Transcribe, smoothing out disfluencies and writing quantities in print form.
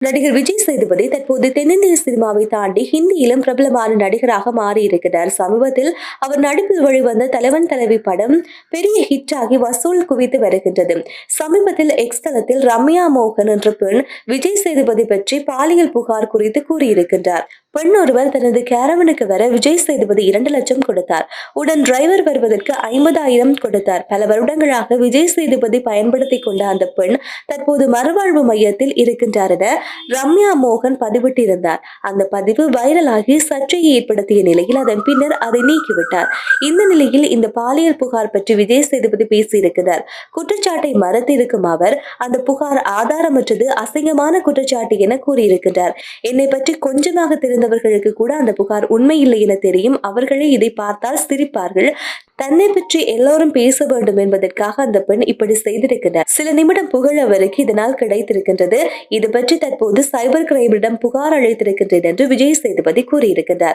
நடிகர் விஜய் சேதுபதி தற்போது தென்னிந்திய சினிமாவை தாண்டி ஹிந்தியிலும் பிரபலமான நடிகராக மாறியிருக்கிறார். சமீபத்தில் அவர் நடிப்பில் வெளிவந்த தலைவன் தலைவி படம் பெரிய ஹிட் ஆகி வசூல் குவித்து வருகின்றது. சமீபத்தில் எக்ஸ் தளத்தில் ரம்யா மோகன் என்ற பெண் விஜய் சேதுபதி பற்றி பாலியல் புகார் குறித்து கூறியிருக்கின்றார். பெண் ஒருவர் தனது கேரவனுக்கு வர விஜய் சேதுபதி 2 லட்சம் கொடுத்தார். உடன் டிரைவர் வருவதற்கு 50,000 கொடுத்தார். பல வருடங்களாக விஜய் சேதுபதி பயன்படுத்திக் கொண்ட அந்த பெண் தற்போது மறுவாழ்வு மையத்தில் இருக்கின்றார் என ரம்யா மோகன் பதிவிட்டிருந்தார். அந்த பதிவு வைரலாகி சர்ச்சையை ஏற்படுத்திய நிலையில் அதன் பின்னர் அதை நீக்கிவிட்டார். இந்த நிலையில் இந்த பாலியல் புகார் பற்றி விஜய் சேதுபதி பேசியிருக்கிறார். குற்றச்சாட்டை மறுத்திருக்கும் அவர் அந்த புகார் ஆதாரமற்றது, அசிங்கமான குற்றச்சாட்டு என கூறியிருக்கிறார். என்னை பற்றி கொஞ்சமாக தெரிந்தவர்களுக்கு கூட அந்த புகார் உண்மையில்லை என தெரியும். அவர்களே இதை பார்த்தால் சிரிப்பார்கள். தன்னை பற்றி எல்லோரும் பேச வேண்டும் என்பதற்காக அந்த பெண் இப்படி செய்திருக்கிறார். சில நிமிடம் புகழ் அவருக்கு இதனால் கிடைத்திருக்கின்றது. இது பற்றி தற்போது சைபர் கிரைமிடம் புகார் அளித்திருக்கின்றேன் என்று விஜய் சேதுபதி கூறியிருக்கிறார்.